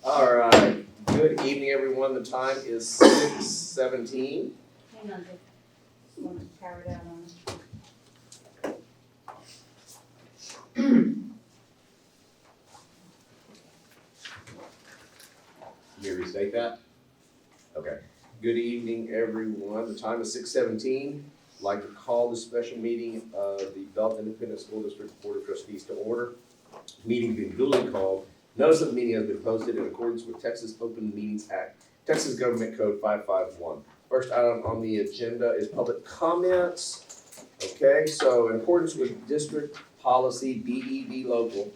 All right, good evening, everyone. The time is 6:17. Hang on, just want to power down on Can you restate that? Okay. Good evening, everyone. The time is 6:17. I'd like to call the special meeting of the Belton Independent School District Board of Trustees to order. Meeting being duly called. Notice of the meeting has been posted in accordance with Texas Open Meetings Act, Texas Government Code 551. First item on the agenda is public comments. Okay, so in accordance with district policy BED local,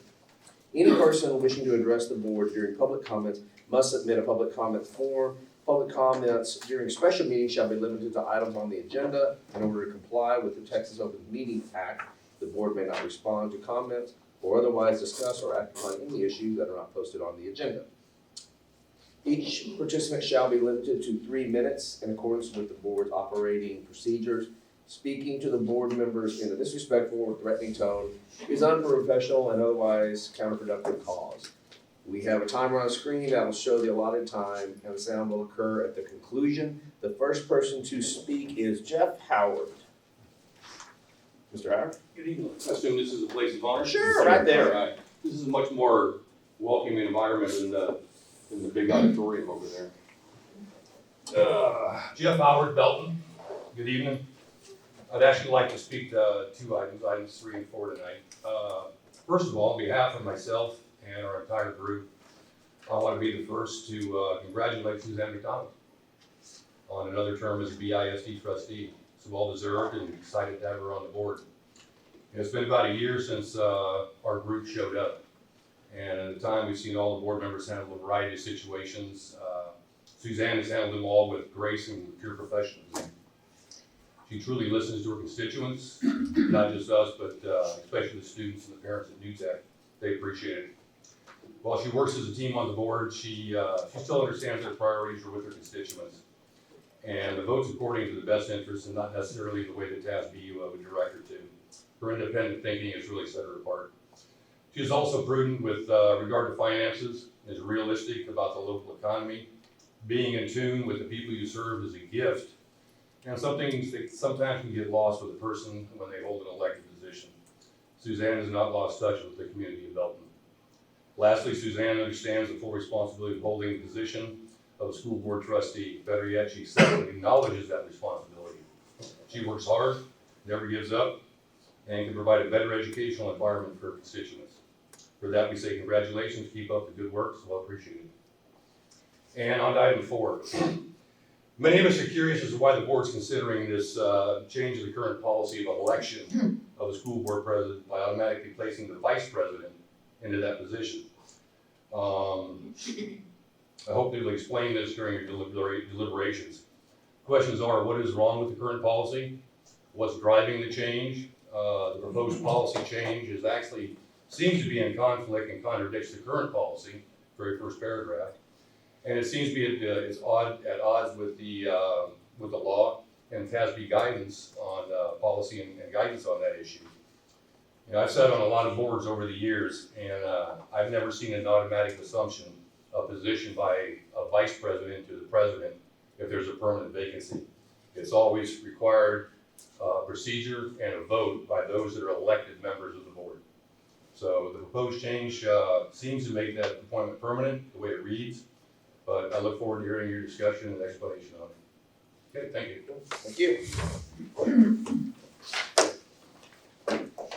any person wishing to address the board during public comments must submit a public comment form. Public comments during special meetings shall be limited to items on the agenda. In order to comply with the Texas Open Meetings Act, the board may not respond to comments or otherwise discuss or act upon any issues that are not posted on the agenda. Each participant shall be limited to 3 minutes in accordance with the board's operating procedures. Speaking to the board members in a disrespectful or threatening tone is unprofessional and otherwise counterproductive cause. We have a timer on the screen that will show the allotted time, and the sound will occur at the conclusion. The first person to speak is Jeff Howard. Mr. Howard? Good evening. I assume this is a place of honor? Sure, right there. All right. This is a much more welcoming environment than the big auditorium over there. Jeff Howard, Belton. Good evening. I'd actually like to speak to two items 3 and 4 tonight. First of all, on behalf of myself and our entire group, I want to be the first to congratulate Suzanne McDonald on another term as a BISD trustee. It's well deserved and excited to have her on the board. It's been about a year since our group showed up. And at the time, we've seen all the board members handle a variety of situations. Suzanne has handled them all with grace and pure professionalism. She truly listens to her constituents, not just us, but especially the students and the parents at NewTech. They appreciate it. While she works as a team on the board, she still understands their priorities are with her constituents. And the votes according to the best interests and not necessarily the way the TASB would direct her to. Her independent thinking has really set her apart. She is also prudent with regard to finances, is realistic about the local economy. Being in tune with the people you serve is a gift, and some things that sometimes can get lost with a person when they hold an elected position. Suzanne has not lost touch with the community of Belton. Lastly, Suzanne understands the full responsibility of holding the position of a school board trustee. Better yet, she acknowledges that responsibility. She works hard, never gives up, and can provide a better educational environment for her constituents. For that, we say congratulations, keep up the good work, it's well appreciated. And on to item 4. Many of us are curious as to why the board's considering this change of the current policy of election of a school board president by automatically placing the vice president into that position. I hope they'll explain this during your deliberations. Questions are, what is wrong with the current policy? What's driving the change? The proposed policy change seems to be in conflict and contradicts the current policy, very first paragraph. And it seems to be at odds with the law and TASB guidance on policy and guidance on that issue. You know, I've sat on a lot of boards over the years, and I've never seen an automatic assumption of position by a vice president to the president if there's a permanent vacancy. It's always required procedure and a vote by those that are elected members of the board. So the proposed change seems to make that appointment permanent, the way it reads, but I look forward to hearing your discussion and explanation on it. Okay, thank you. Thank you.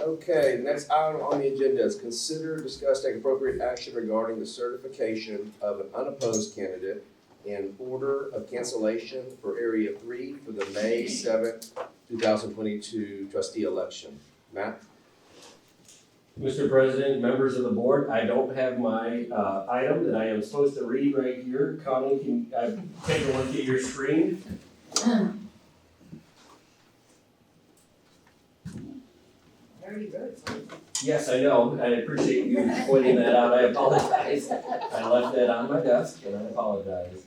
Okay, next item on the agenda is consider, discuss, take appropriate action regarding the certification of an unopposed candidate in order of cancellation for Area 3 for the May 7th, 2022 trustee election. Matt? Mr. President, members of the board, I don't have my item that I am supposed to read right here. Connie, can I take a look at your screen? I already wrote something. Yes, I know. I appreciate you pointing that out. I apologize. I left that on my desk and I apologize.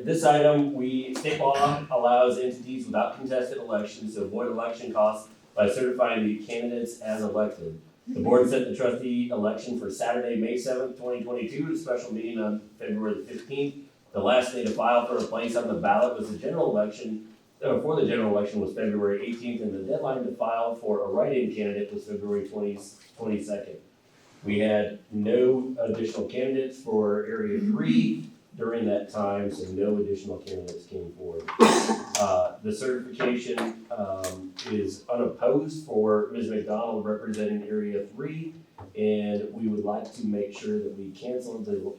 This item, state law allows entities without contested elections to avoid election costs by certifying the candidates as elected. The board set the trustee election for Saturday, May 7th, 2022, a special meeting on February 15th. The last day to file for a place on the ballot was the general election, for the general election was February 18th, and the deadline to file for a write-in candidate was February 22nd. We had no additional candidates for Area 3 during that time, so no additional candidates came forward. The certification is unopposed for Ms. McDonald representing Area 3, and we would like to make sure that we cancel the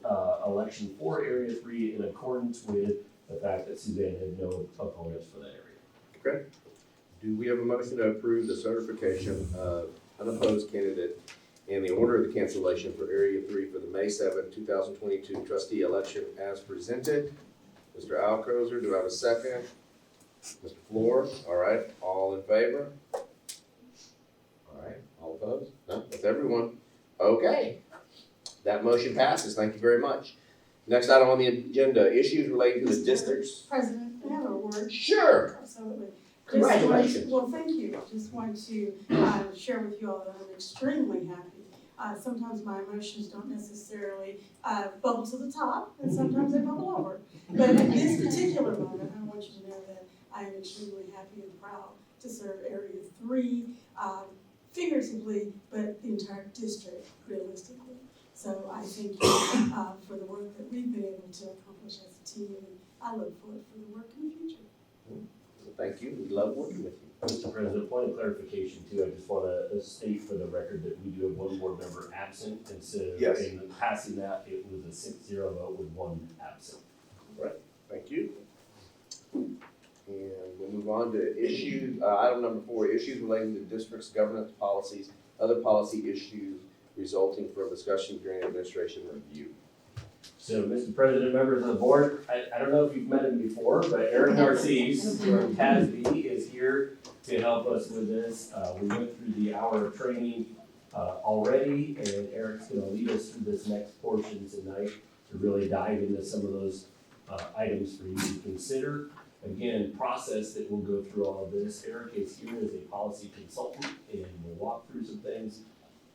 election for Area 3 in accordance with the fact that Suzanne had no opponents for that area. Okay. Do we have a motion to approve the certification of unopposed candidate and the order of the cancellation for Area 3 for the May 7, 2022 trustee election as presented? Mr. Alcozer, do I have a second? Mr. Floor, all right, all in favor? All right, all opposed? No, that's everyone. Okay, that motion passes, thank you very much. Next item on the agenda, issues relating to the districts. President, I have a word. Sure, Absolutely. congratulations. Well, thank you. Just want to share with you all that I'm extremely happy. Sometimes my emotions don't necessarily bubble to the top, and sometimes they bubble over. But at this particular moment, I want you to know that I am extremely happy and proud to serve Area 3, figuratively, but the entire district realistically. So I thank you for the work that we've been able to accomplish as a team, and I look forward for the work in the future. Well, thank you, we love working with you. Mr. President, point of clarification too, I just want to state for the record that we do have one board member absent, and so Yes. in passing that, it was a 6-0 vote with one absent. Thank you. And we'll move on to issues, item number 4, issues relating to district's governance policies, other policy issues resulting from discussion during administration review. So, Mr. President, members of the board, I don't know if you've met him before, but Eric Narcisse from CASB is here to help us with this. We went through the hour of training already, and Eric's going to lead us through this next portion tonight to really dive into some of those items for you to consider. Again, process that we'll go through all of this. Eric is here as a policy consultant, and we'll walk through some things.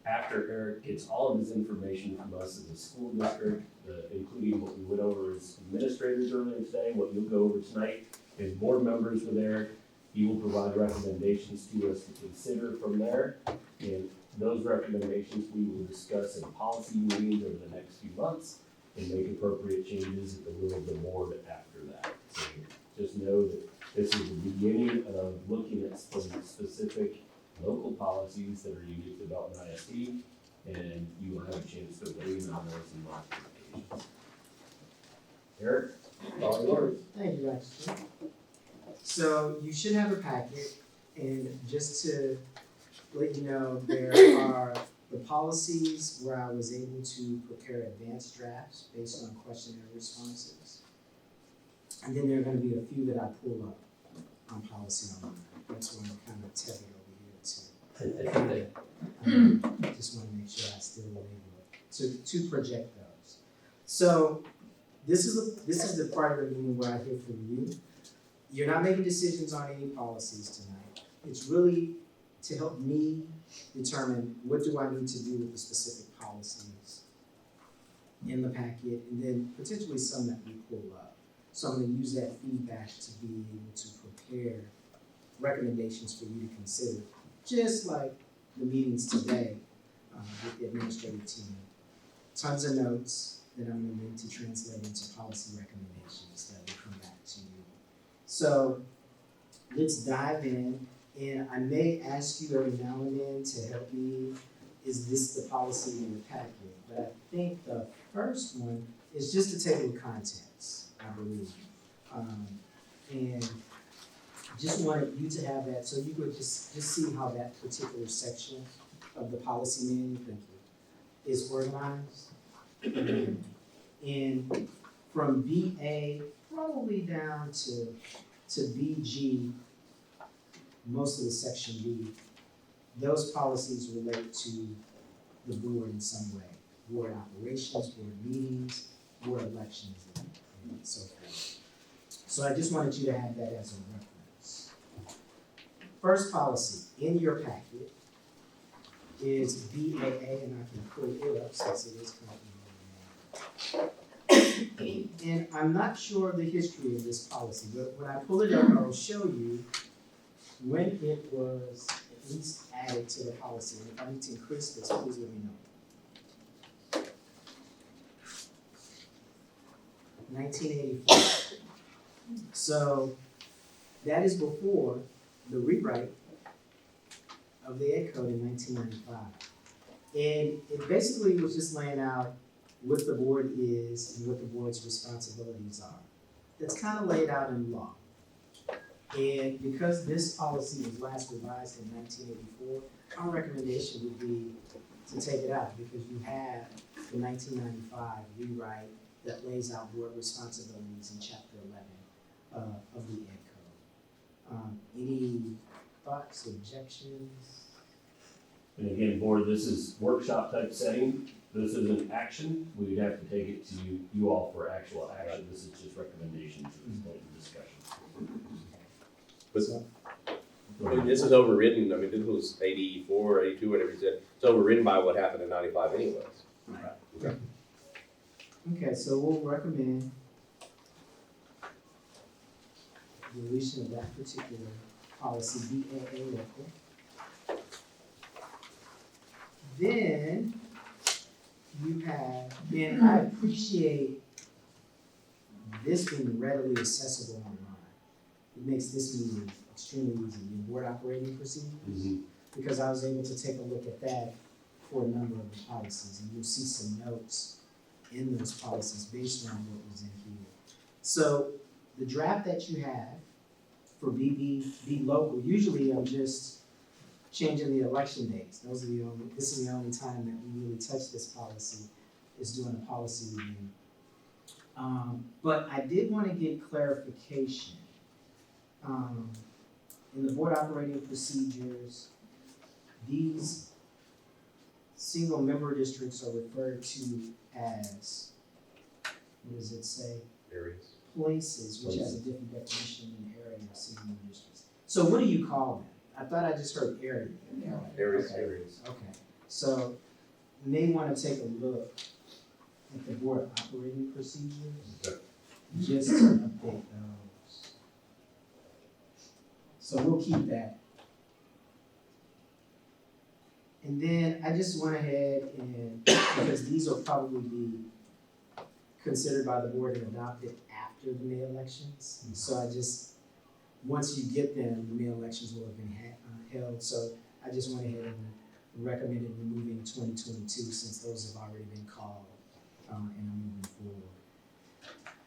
After Eric gets all of his information from us as a school district, including what we went over as administrators earlier today, what you'll go over tonight as board members with Eric, he will provide recommendations to us to consider from there. And those recommendations we will discuss in policy meetings over the next few months and make appropriate changes at the will of the board after that. So just know that this is the beginning of looking at some specific local policies that are unique to Belton ISD, and you will have a chance to weigh in on those in modifications. Eric, all yours. Thank you, Roger. So you should have a packet, and just to let you know, there are the policies where I was able to prepare advanced drafts based on questionnaire responses. And then there are gonna be a few that I pull up on policy online. That's why I'm kind of tethered over here too. Just wanna make sure I still able to project those. So this is the part of the meeting where I hear from you. You're not making decisions on any policies tonight. It's really to help me determine what do I need to do with the specific policies in the packet, and then potentially some that we pull up. So I'm gonna use that feedback to be able to prepare recommendations for you to consider, just like the meetings today with the administrative team. Tons of notes that I'm gonna need to translate into policy recommendations that will come back to you. So let's dive in, and I may ask you every now and then to help me, is this the policy in the packet? But I think the first one is just a table of contents, I believe. And just wanted you to have that so you could just see how that particular section of the policy manual, thank you, is organized. And from VA probably down to VG, most of the section B, those policies relate to the board in some way. Board operations, board meetings, board elections, and so forth. So I just wanted you to have that as a reference. First policy in your packet is BAA, and I can pull it up since it is currently. And I'm not sure of the history of this policy, but when I pull it up, I'll show you when it was at least added to the policy. And if I need to increase this, please let me know. 1984. So that is before the rewrite of the Ed Code in 1995. And it basically was just laying out what the board is and what the board's responsibilities are. That's kind of laid out in law. And because this policy was last revised in 1984, our recommendation would be to take it out because you have the 1995 rewrite that lays out board responsibilities in Chapter 11 of the Ed Code. Any thoughts, objections? And again, board, this is workshop type setting. This is an action. We would have to take it to you all for actual action. This is just recommendations at this point in discussion. But I mean, this is overridden, I mean, this was 84, 82, whatever you said, it's overridden by what happened in 95 anyways. Right. Okay, so we'll recommend deletion of that particular policy, BAA local. Then you have, and I appreciate this being readily accessible online. It makes this meeting extremely easy, your board operating procedures, because I was able to take a look at that for a number of the policies, and you'll see some notes in those policies based on what was in here. So the draft that you have for be local, usually I'm just changing the election dates. This is the only time that we really touch this policy, is doing a policy review. But I did want to get clarification. In the board operating procedures, these single member districts are referred to as, what does it say? Areas. Places, which has a different definition than area of single member districts. So what do you call them? I thought I just heard area. Areas, Okay. areas. Okay, so you may want to take a look at the board operating procedures, Okay. just to update those. So we'll keep that. And then I just went ahead and, because these will probably be considered by the board and adopted after the May elections. So I just, once you get them, the May elections will have been held. So I just went ahead and recommended removing 2022 since those have already been called and are moving forward.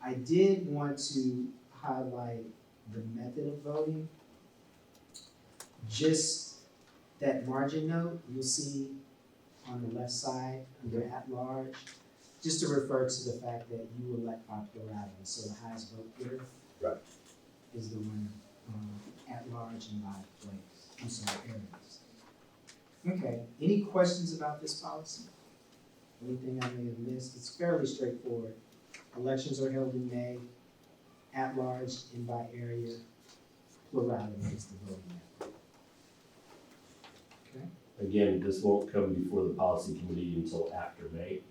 I did want to highlight the method of voting. Just that margin note you'll see on the left side under at large, just to refer to the fact that you elect by plurality. So the highest vote getter Right. is the winner at large and by place. I'm sorry, areas. Okay, any questions about this policy? Anything I may have missed? It's fairly straightforward. Elections are held in May, at large and by area, plurality is the voting method. Okay. Again, this won't come before the policy committee until after May,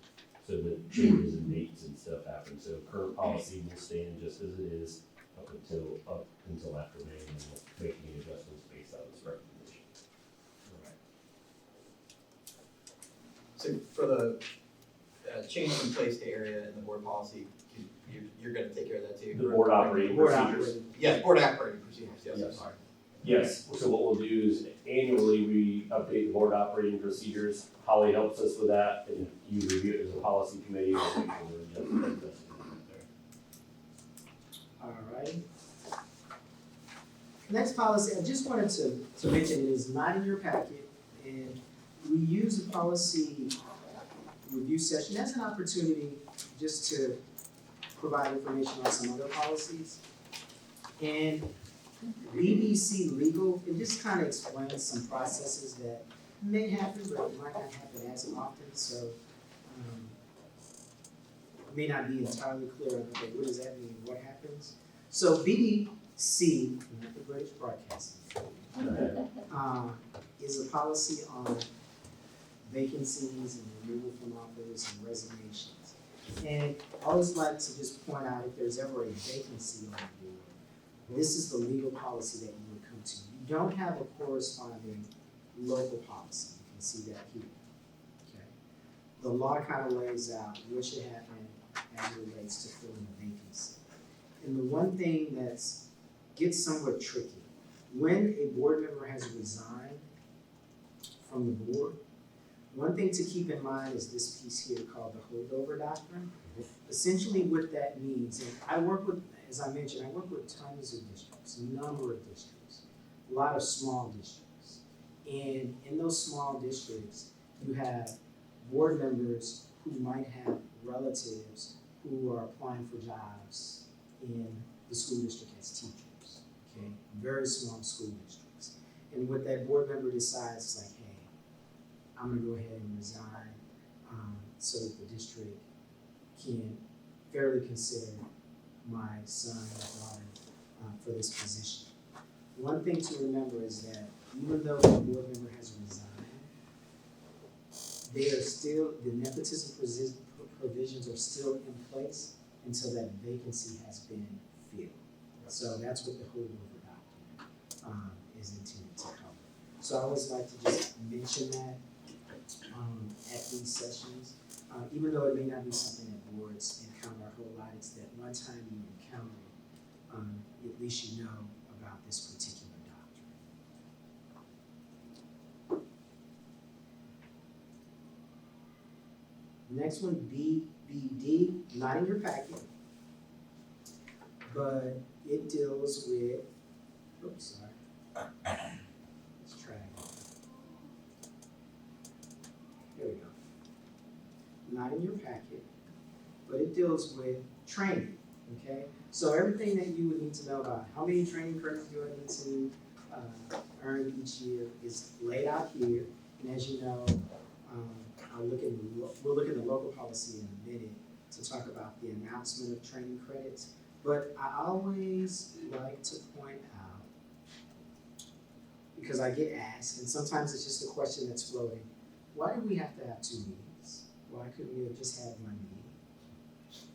so the changes in dates and stuff happen. So current policy will stand just as it is up until after May, and then we'll make any adjustments based on this recommendation. So for the change from place to area in the board policy, you're gonna take care of that too? The board operating Board procedures. operating. Yes, board operating procedures, yes, Yes. sorry. Yes, so what we'll do is annually, we update the board operating procedures. Holly helps us with that, and you review it as a policy committee. And make sure we're adjusting there. All right. Next policy, I just wanted to mention, it is not in your packet, and we use the policy review session as an opportunity just to provide information on some other policies. And BBC Legal, it just kind of explains some processes that may happen, but might not happen as often, so it may not be entirely clear on, okay, what does that mean, what happens? So BBC, not the British Broadcasting, is a policy on vacancies and removal from office and resignations. And I always like to just point out if there's ever a vacancy on the board, this is the legal policy that you would come to. You don't have a corresponding local policy. You can see that here. Okay. The law kind of lays out what should happen as it relates to filling a vacancy. And the one thing that's gets somewhat tricky, when a board member has resigned from the board, one thing to keep in mind is this piece here called the Holdover Document. Essentially what that means, and I work with, as I mentioned, I work with tons of districts, a number of districts, a lot of small districts. And in those small districts, you have board members who might have relatives who are applying for jobs in the school district as teachers, okay? Very small school districts. And what that board member decides is like, hey, I'm gonna go ahead and resign so that the district can fairly consider my son or daughter for this position. One thing to remember is that even though the board member has resigned, they are still, the nepotism provisions are still in place until that vacancy has been filled. So that's what the holdover document is intended to cover. So I always like to just mention that at these sessions, even though it may not be something that boards encounter a whole lot, it's that one time you encounter it, at least you know about this particular doctrine. Next one, BBD, not in your packet, but it deals with, oops, sorry. Let's try it. There we go. Not in your packet, but it deals with training, okay? So everything that you would need to know about how many training credits do I need to earn each year is laid out here. And as you know, we'll look at the local policy in a minute to talk about the announcement of training credits. But I always like to point out, because I get asked, and sometimes it's just a question that's floating, why do we have to have 2 meetings? Why couldn't we have just had 1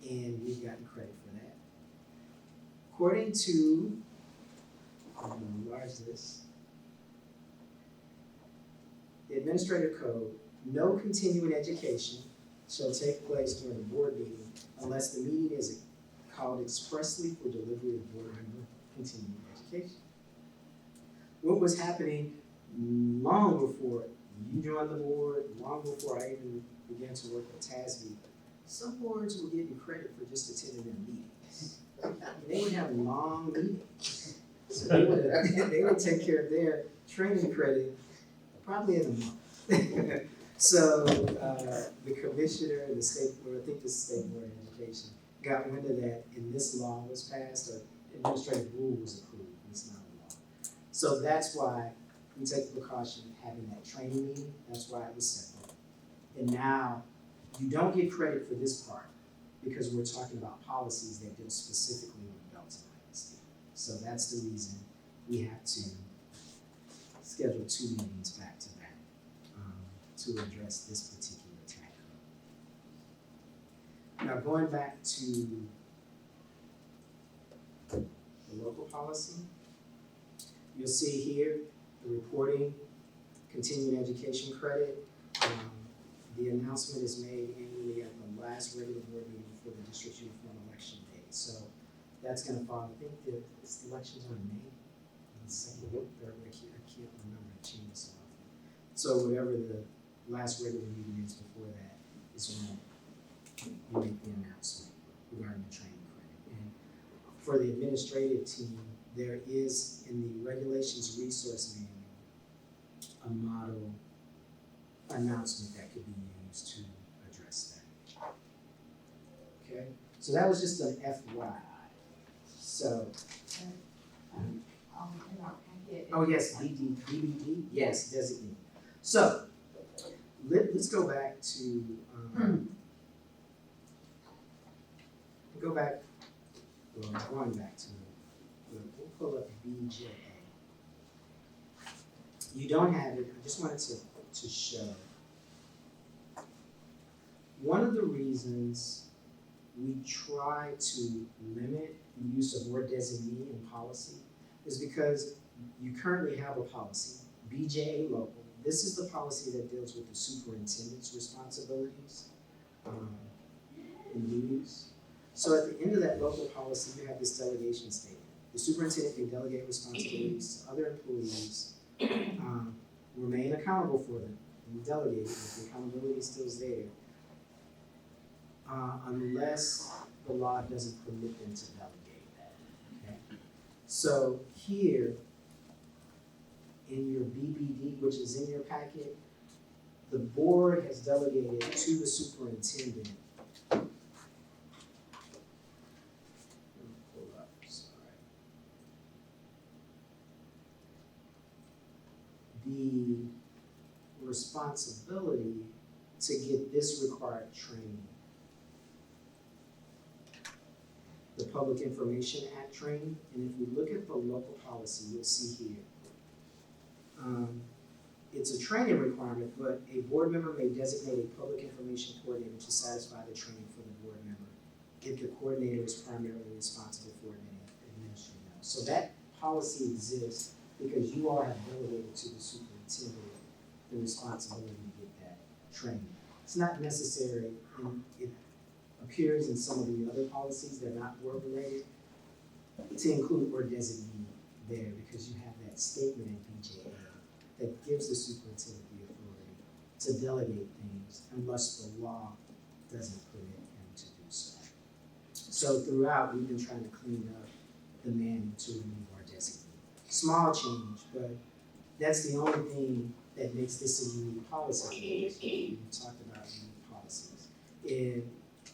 meeting? And we've gotten credit for that. According to, I'm going to enlarge this, the Administrative Code, no continuing education shall take place during a board meeting unless the meeting is called expressly for delivery of board member continuing education. What was happening long before you joined the board, long before I even began to work at TASB, some boards were getting credit for just attending their meetings. They would have long meetings. So they would take care of their training credit probably in a month. So the commissioner, the state board, I think the state board of education, got wind of that, and this law was passed, or administrative rule was approved. It's not a law. So that's why we take the precaution of having that training meeting. That's why it was separate. And now you don't get credit for this part because we're talking about policies that deal specifically with Belton ISD. So that's the reason we have to schedule 2 meetings back to back to address this particular tax code. Now going back to the local policy, you'll see here the reporting, continuing education credit. The announcement is made annually at the last regular board meeting before the district uniform election date. So that's going to fall. I think the elections are in May, the second or third. I can't remember. I change this often. So whatever the last regular meeting is before that is when you make the announcement regarding the training credit. And for the administrative team, there is in the regulations resource manual a model announcement that could be used to address that. Okay, so that was just an FYI. So, In our packet. oh yes, BBD, yes, designate. So, let's go back to, going back to, we'll pull up BJA. You don't have it, I just wanted to show One of the reasons we try to limit the use of word designee in policy is because you currently have a policy, BJA local. This is the policy that deals with the superintendent's responsibilities and duties. So at the end of that local policy, you have this delegation statement. The superintendent can delegate responsibilities to other employees, remain accountable for them, and delegate if the accountability still is there, unless the law doesn't permit them to delegate that. Okay? So here, in your BBD, which is in your packet, the board has delegated to the superintendent. Let me pull up, sorry. The responsibility to get this required training. The Public Information Act training, and if we look at the local policy, you'll see here. It's a training requirement, but a board member may designate a public information coordinator to satisfy the training for the board member if the coordinator is primarily responsible for administering those. So that policy exists because you all have delegated to the superintendent the responsibility to get that training. It's not necessary, and it appears in some of the other policies that are not board related, to include word designee there because you have that statement in BJA that gives the superintendent the authority to delegate things unless the law doesn't permit him to do so. So throughout, we've been trying to clean up the manual to remove our designee. Small change, but that's the only thing that makes this a unique policy. We talked about unique policies. And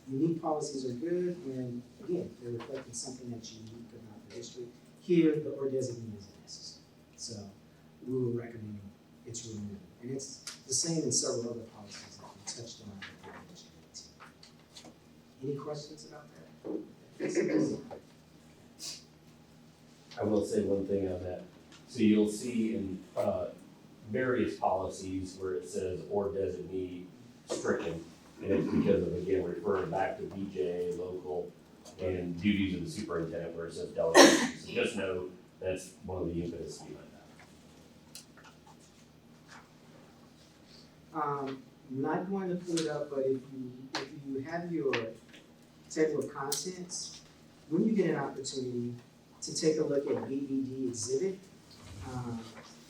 unique policies are good when, again, they're reflecting something that's unique about the district. Here, the or designee isn't necessary. So we will recommend its removal. And it's the same in several other policies that we touched on in the administrative team. Any questions about that? I will say one thing on that. So you'll see in various policies where it says or designee stricken, and it's because of, again, referring back to BJA local and duties of the superintendent where it says delegation. So just know that's one of the impetus behind that. I'm not going to put it up, but if you have your table of contents, when you get an opportunity to take a look at BBD exhibit,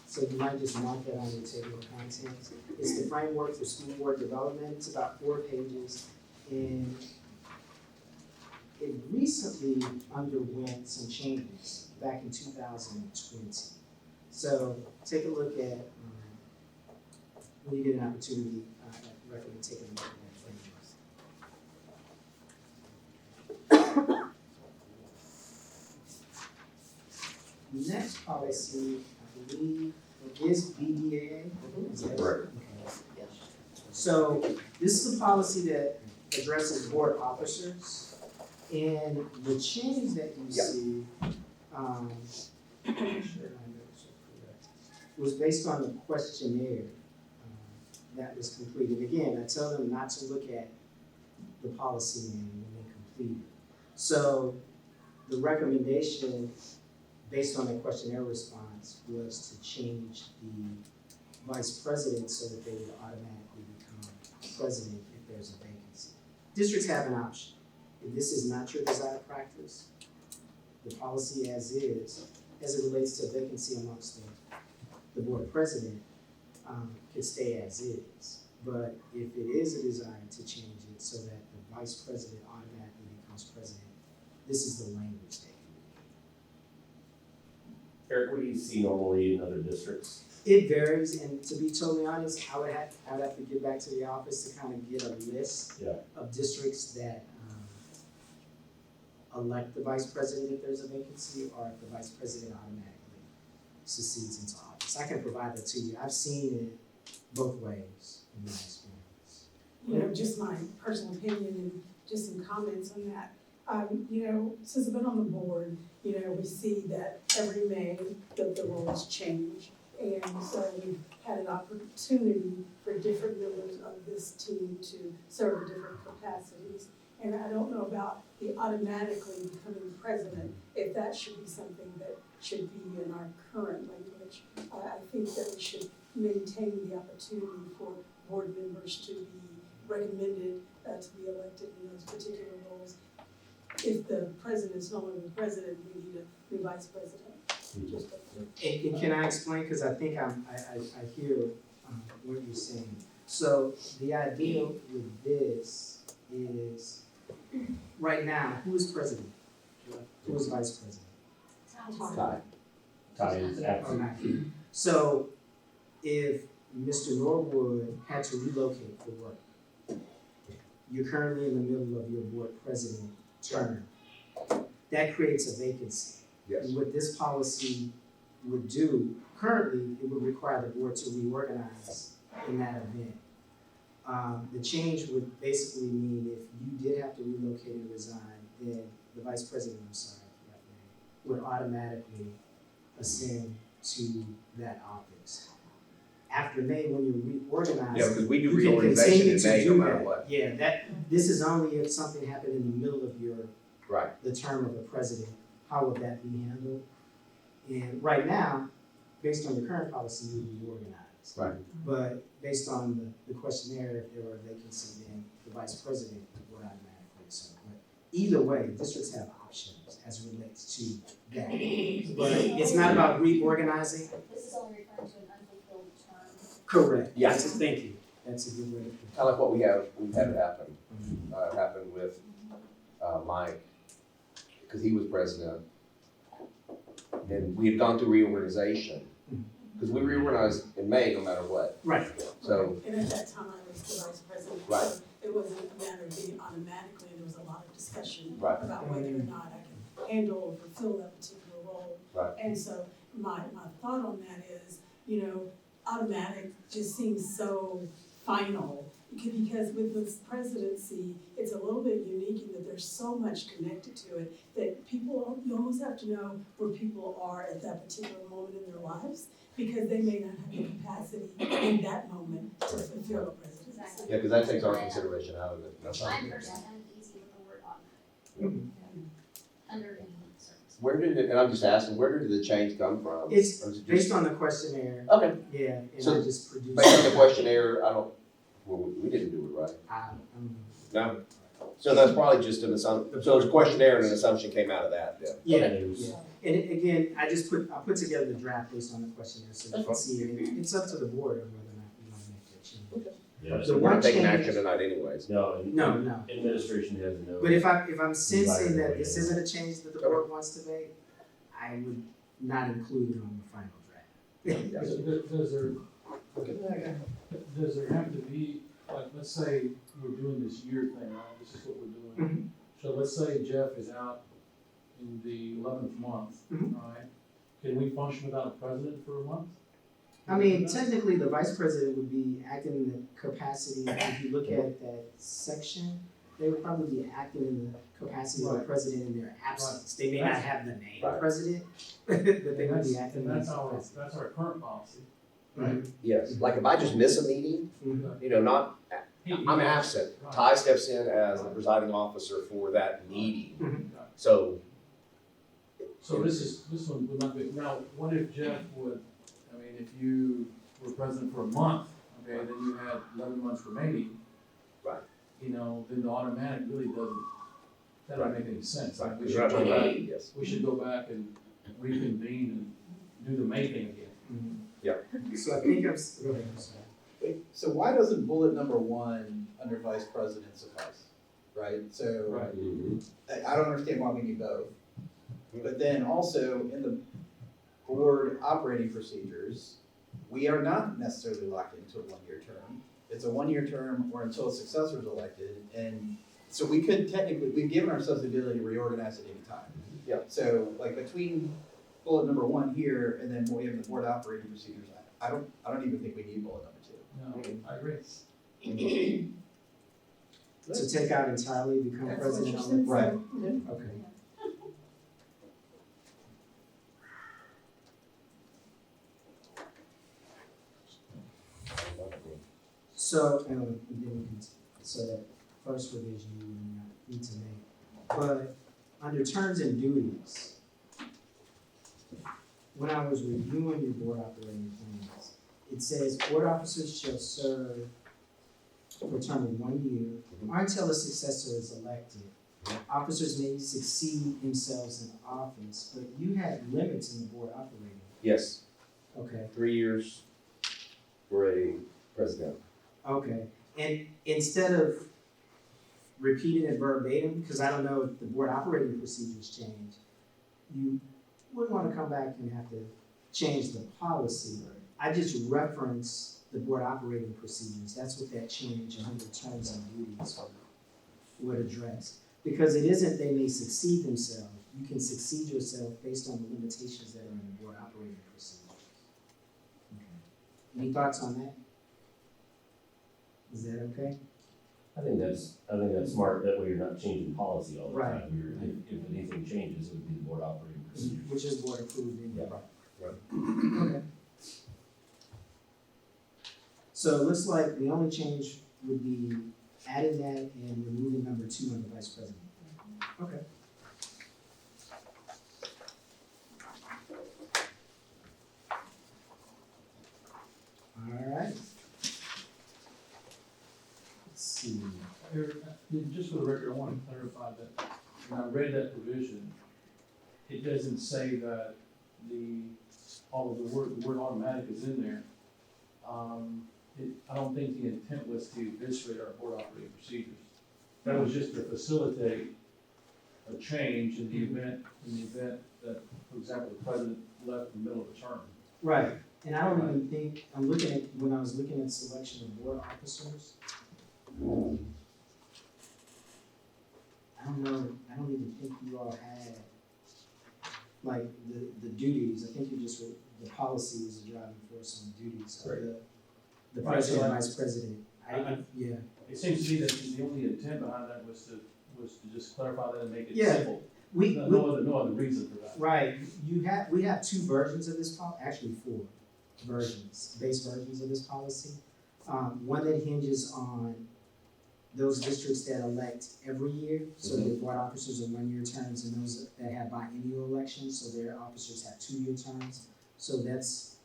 so you might just mark that on your table of contents. It's the framework for school board development. It's about 4 pages, and it recently underwent some changes back in 2020. So take a look at, when you get an opportunity, I recommend taking a look at that framework. The next policy, I believe, is BDAA. Is that Correct. okay. So this is a policy that addresses board officers, and the change that you see, was based on the questionnaire that was completed. Again, I tell them not to look at the policy manual when they complete it. So the recommendation based on the questionnaire response was to change the vice president so that they would automatically become president if there's a vacancy. Districts have an option. If this is not your desired practice, the policy as is, as it relates to vacancy amongst the board president, can stay as is. But if it is a desire to change it so that the vice president automatically becomes president, this is the language that Eric, what do you see normally in other districts? it varies, and to be totally honest, I'd have to get back to the office to kind of get a list of districts that elect the vice president if there's a vacancy, or if the vice president automatically succeeds into office. I can provide that to you. I've seen it both ways in my experience. You know, just my personal opinion and just some comments on that. You know, since I've been on the board, you know, we see that every May, the roles change. And so we've had an opportunity for different members of this team to serve in different capacities. And I don't know about the automatically becoming president, if that should be something that should be in our current language. I think that we should maintain the opportunity for board members to be recommended to be elected in those particular roles. If the president is no longer the president, we need a new vice president. Just And can I explain, because I think I hear what you're saying. So the idea with this is, right now, who is president? Who is vice president? Ty. Ty is Oh, absent. not here. So if Mr. Norwood had to relocate for work, you're currently in the middle of your board president term, that creates a vacancy. Yes. And what this policy would do, currently, it would require the board to reorganize in that event. The change would basically mean if you did have to relocate and resign, then the vice president, would automatically ascend to that office. After May, when you reorganize. Yeah, because we do you can reorganization continue in to May no do matter that. what. Yeah, this is only if something happened in the middle of Right. the term of the president, how would that be handled? And right now, based on the current policy, you would reorganize. Right. But based on the questionnaire, if there were vacancies, then the vice president would automatically serve. But either way, districts have options as it relates to that. But it's not about reorganizing. This is only referring to an unfulfilled term. Correct. Yes. Thank you. That's a good way to put it. Kind of like what we've had happen. It happened with Mike, because he was president. And we had gone through reorganization, because we reorganized in May no matter what. Right. So, And at that time, I was the vice president. Right. So it wasn't a matter of being automatically, there was a lot of discussion Right. about whether or not I can handle or fulfill that particular role. Right. And so my thought on that is, automatic just seems so final. Because with this presidency, it's a little bit unique in that there's so much connected to it that you almost have to know where people are at that particular moment in their lives, because they may not have the capacity in that moment to fulfill the presidency. Exactly. yeah, because that takes our consideration out of it. That's not I'm good. personally uneasy with the word automatic. Under any circumstances. Where did it, and I'm just asking, where did the change come from? It's Or is it based just- on the questionnaire, Okay, yeah, and So, I just produced. based on the questionnaire, we didn't do it right. No? So that's probably just an assumption, so it was a questionnaire and an assumption came out of that, yeah. Yeah, Okay. yeah. And again, I put together the draft based on the questionnaire, so you can see it. It's up to the board on whether or not you want to make that change. Yeah, The So we're one not taking change- action tonight anyways. no, No. administration has no. But if I'm sensing that this isn't a change that the board wants to make, I would not include it on the final draft. Yeah. Does there have to be, like, let's say we're doing this year thing, right, this is what we're doing. So let's say Jeff is out in the 11th month, Mhm. right? Can we function without a president for a month? I mean, technically, the vice president would be acting in the capacity, if you look at that section, they would probably be acting in the capacity of the Right. president in their absence. They may not have the name Right. president, but they would And be acting in and his that's our, capacity. that's our current policy, right? Yes, like if I just miss a meeting, Mhm. not, He- I'm absent. Right. Ty steps in as the presiding officer for that meeting. Mhm. So, So this one would not be, now, what if Jeff would, I mean, if you were president for a month, okay, then you had 11 months remaining. Right. Then the automatic really doesn't, that doesn't make any sense. Like, we we're should not go talking back, about, yes. we should go back and reconvene and do the May thing again. So I think go ahead, I'm sorry. So why doesn't bullet number 1 under vice president suffice, right? So Right. I don't understand why we need both. But then also in the board operating procedures, we are not necessarily locked into a 1-year term. It's a 1-year term or until a successor is elected. And so we could technically, we've given ourselves the ability to reorganize at any time. Yeah. So like between bullet number 1 here and then we have the board operating procedures, I don't even think we need bullet number 2. No, I agree. To take out entirely, become That's what president you on said. the. Right. Okay. So, and then we can, so that first revision you would not need to make. But under terms and duties, when I was reviewing your board operating plans, it says board officers shall serve for a term of 1 year or until a successor is elected. Officers may succeed themselves in office, but you had limits in the board operating. Yes, Okay, 3 years for a president. okay. And instead of repeating it verbatim, because I don't know if the board operating procedures change, you wouldn't want to come back and have to change the policy. I just reference the board operating procedures. That's what that change under terms and duties would address. Because it isn't they may succeed themselves. You can succeed yourself based on the limitations that are in the board operating procedures. Okay. Any thoughts on that? Is that okay? I think that's smart, that way you're not changing policy all the Right. time. If anything changes, it would be the board operating procedure. Which is board approved in your Right. Okay. So it looks like the only change would be adding that and removing number 2 under vice president. Okay. All right. Let's see. Eric, just for the record, I want to clarify that when I read that provision, it doesn't say that all of the word automatic is in there. I don't think the intent was to eviscerate our board operating procedures. That was just to facilitate a change in the event that, for example, the president left in the middle of the term. Right, and I don't even think, when I was looking at selection of board officers, I don't even think you all had, like, the duties. I think you just, the policy is the driving force on duties of the Right, president, so vice president. Yeah. It seems to me that the only intent behind that was to just clarify that and make it Yeah. simple. We, No other reason for that. right, we have 2 versions of this actually 4 versions, base versions of this policy. One that hinges on those districts that elect every year, so the board officers are 1-year terms, and those that have biennial elections, so their officers have 2-year terms. So that's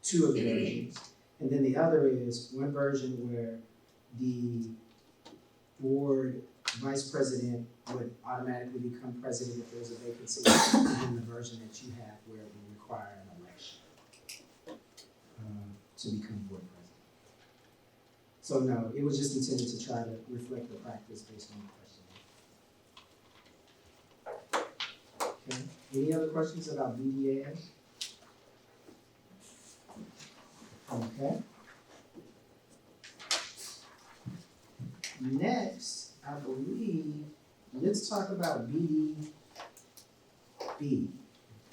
2 of the versions. And then the other is one version where the board vice president would automatically become president if there's a vacancy, and then the version that you have where it would require an election to become board president. So no, it was just intended to try to reflect the practice based on the question. Okay, any other questions about BDAA? Okay. Next, I believe, let's talk about BDB,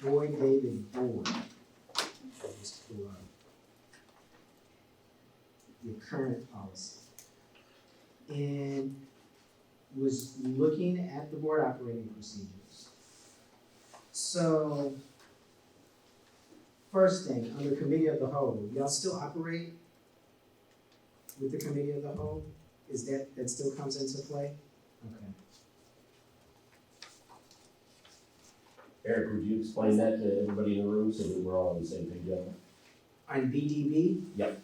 Boyd David Board. I'll just pull up your current policy. And was looking at the board operating procedures. So, first thing, under committee of the whole, y'all still operate with the committee of the whole? Is that still comes into play? Okay. Eric, would you explain that to everybody in the room so that we're all on the same page on it? On BDB? Yep.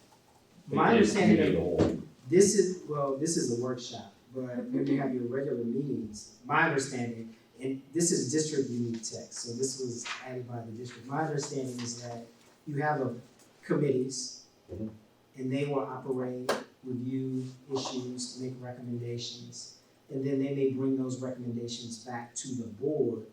My It is understanding committee of, of the whole. this is a workshop, but when you have your regular meetings, my understanding, and this is district unique text, so this was added by the district. My understanding is that you have committees, Mhm. and they will operate, review issues, make recommendations, and then they may bring those recommendations back to the board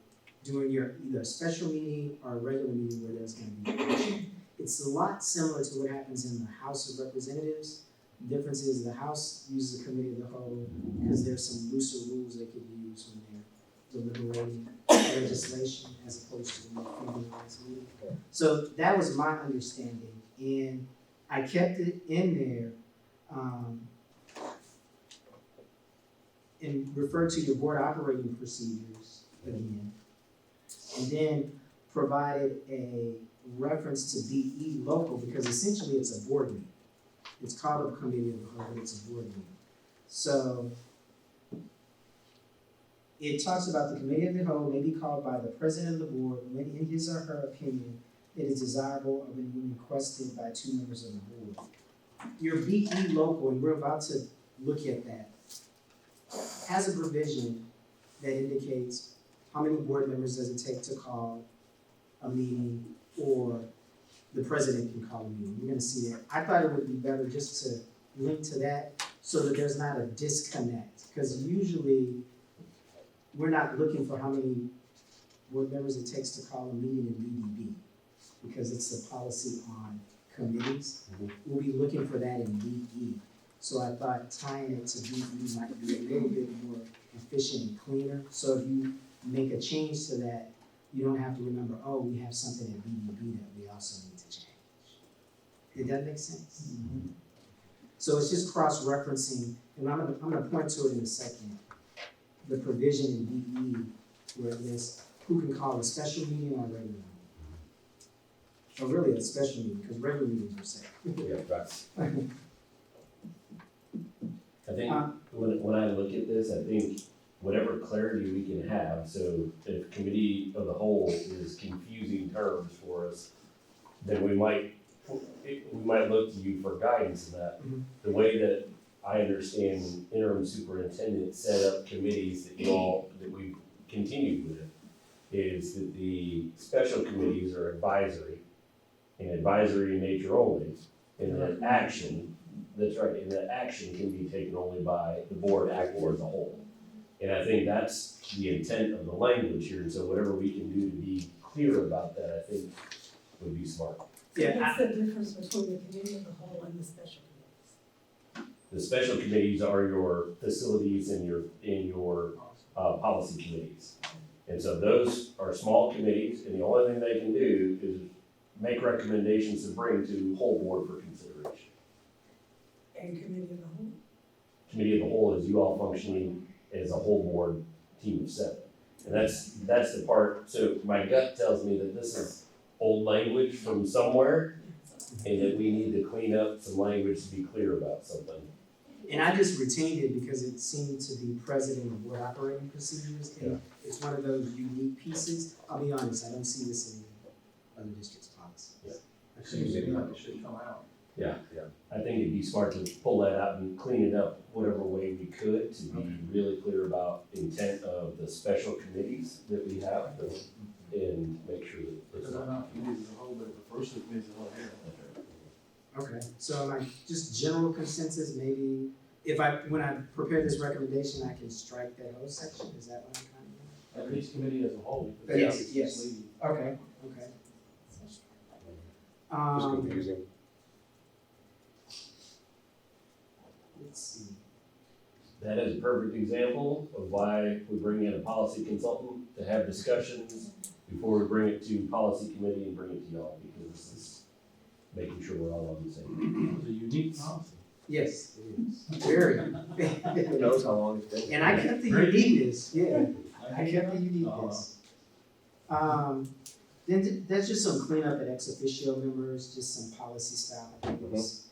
during your either a special meeting or a regular meeting where there's gonna be action. It's a lot similar to what happens in the House of Representatives. The difference is the House uses a committee of the whole because there's some looser rules they could use when they're deliberating legislation as opposed to the more formalized meeting. So that was my understanding, and I kept it in there, and referred to your board operating procedures again. And then provided a reference to BE local, because essentially it's a board meeting. It's called a committee of the whole, but it's a board meeting. So it talks about the committee of the whole may be called by the president of the board when in his or her opinion it is desirable or when requested by 2 members of the board. Your BE local, and we're about to look at that, has a provision that indicates how many board members does it take to call a meeting, or the president can call a meeting. We're gonna see that. I thought it would be better just to link to that so that there's not a disconnect. Because usually, we're not looking for how many board members it takes to call a meeting in BDB, because it's the policy on committees. We'll be looking for that in BE. So I thought tying it to BE might be a little bit more efficient and cleaner. So if you make a change to that, you don't have to remember, oh, we have something at BDB that we also need to change. Did that make sense? So it's just cross-referencing, and I'm gonna point to it in a second. The provision in BE where it lists who can call a special meeting or a regular meeting. Or really a special meeting, because regular meetings are set. Yeah, right. I think when I look at this, I think whatever clarity we can have, so if committee of the whole is confusing terms for us, then we might look to you for guidance in that. Mhm. The way that I understand interim superintendent set up committees that we continued with is that the special committees are advisory and advisory in nature only, and that action, that's right, and that action can be taken only by the board as a whole. And I think that's the intent of the language here, and so whatever we can do to be clear about that, I think would be smart. Yeah, What's the difference between the committee of the whole and the special committees? The special committees are your facilities and your policy committees. And so those are small committees, and the only thing they can do is make recommendations to bring to whole board for consideration. And committee of the whole? Committee of the whole is you all functioning as a whole board team of 7. And that's the part, so my gut tells me that this is old language from somewhere, and that we need to clean up some language to be clear about something. and I just retained it because it seemed to be present in the board operating procedures, and it's one of those unique pieces. I'll be honest, I don't see this in other districts' policies. Yeah. It seems to me like it should come out. I think it'd be smart to pull that out and clean it up whatever way we could to be really clear about intent of the special committees that we have and make sure that it's Because I'm not. not committed as a whole, but the first of committees as a whole here. Okay, so like, just general consensus, maybe, when I prepare this recommendation, I can strike that whole section, is that what I'm At least committee as a whole. because Yes, it's yes. misleading. kind of doing? Okay. Just Um, confusing. let's see. That is a perfect example of why we bring in a policy consultant to have discussions before we bring it to policy committee and bring it to y'all, because this is making sure we're all on the same It's a unique policy. Yes, it is, very. Who knows how long it's been? And I kept the uniqueness, yeah, I kept the uniqueness. Then there's just some cleanup at ex officio members, just some policy style things.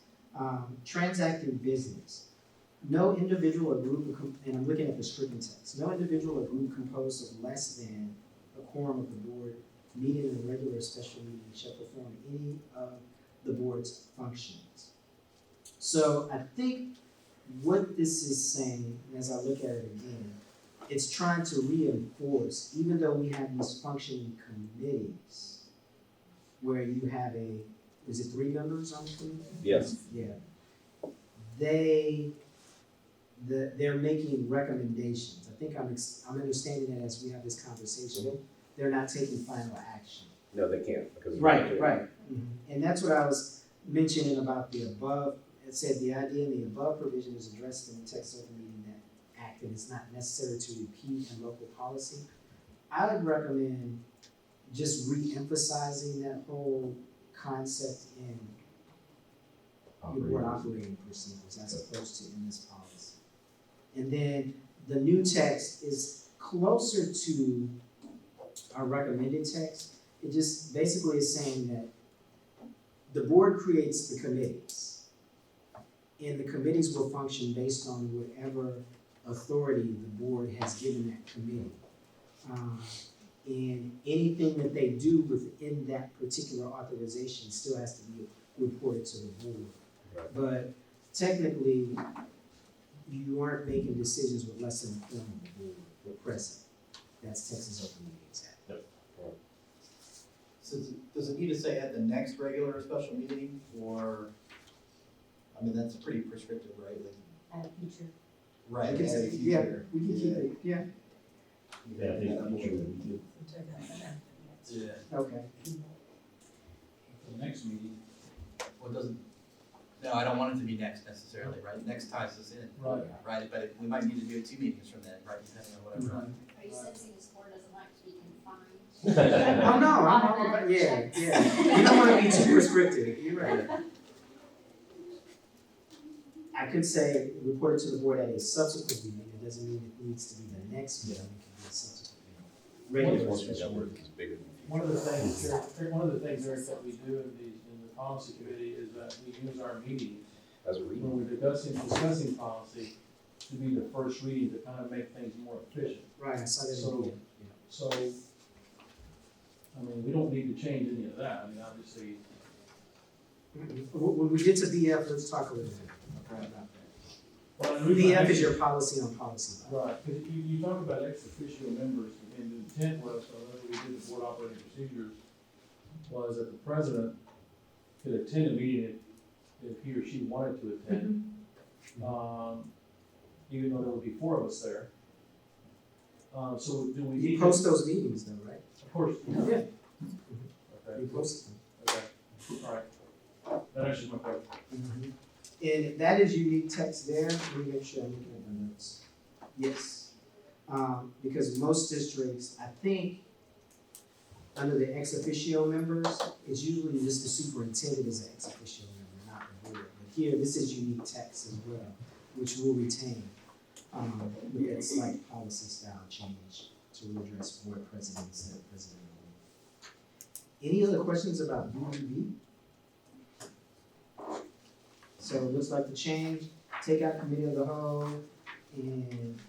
Transacting business. No individual or group, and I'm looking at the stricken text, no individual or group composed of less than a quorum of the board meeting in a regular or special meeting shall perform any of the board's functions. So I think what this is saying, and as I look at it again, it's trying to reinforce, even though we have these functioning committees, where you have is it 3 members on the committee? Yes. Yeah. They're making recommendations. I think I'm understanding that as we have this conversation, they're not taking final action. No, they can't, because. Right. And that's what I was mentioning about the above. It said the idea in the above provision is addressed in the text of the meeting that act, and it's not necessary to repeat in local policy. I would recommend just re-emphasizing that whole concept in your board operating procedures as opposed to in this policy. And then the new text is closer to our recommended text. It just basically is saying that the board creates the committees. And the committees will function based on whatever authority the board has given that committee. And anything that they do within that particular authorization still has to be reported to the board. Right. But technically, you aren't making decisions with less than a quorum of the board or present. That's Texas Open Meetings Act. So does it need to say at the next regular or special meeting, or, I mean, that's pretty prescriptive, right? Like, At a future. right, We can at a say- yeah, future. we can keep it, yeah, Yeah, I think we should. Yeah. okay. For the next meeting. Well, it doesn't, no, I don't want it to be next necessarily, right? Next ties us in. Right. Right, but we might need to do it 2 meetings from then, right, depending on whatever. Are you sensing this board doesn't like to be confined? Oh, no, I'm all about, yeah. You don't wanna be too prescriptive, you're right. I could say report it to the board at a subsequent meeting, it doesn't mean it needs to be the next meeting, it can be a subsequent meeting. Regular or special meeting. Is bigger than One of the things, Eric, that we do in the policy committee is that we use our meetings as a reading. when we're discussing policy to be the first reading to kind of make things more efficient. Right, I saw that So- in the, So, I mean, we don't need to change any of that. I mean, obviously, When we get to BF, let's talk a little bit about that. well, and the reason I BF is mention- your policy on policy. Right, because you talk about ex officio members, and the intent was, whenever we did the board operating procedures, was that the president could attend a meeting if he or she wanted to attend. Even though there would be 4 of us there. So do we need You to? post those meetings though, right? Of course. Yeah. Okay, You post them. okay, all right. That answers my question. And that is unique text there, let me make sure I'm looking at my notes. Yes, because most districts, I think, under the ex officio members, it's usually just the superintendent is an ex officio member, not the board. But here, this is unique text as well, which we'll retain. But it's like policy style change to address board president instead of president of the board. Any other questions about BBB? So it looks like the change, take out committee of the whole and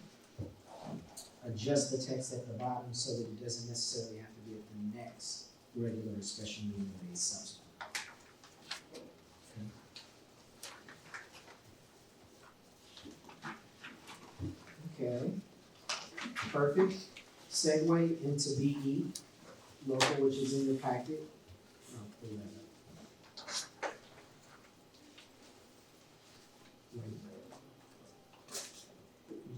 adjust the text at the bottom so that it doesn't necessarily have to be at the next regular or special meeting of a subsequent. Okay, perfect. Segue into BE, local, which is in your packet. I'll pull that up.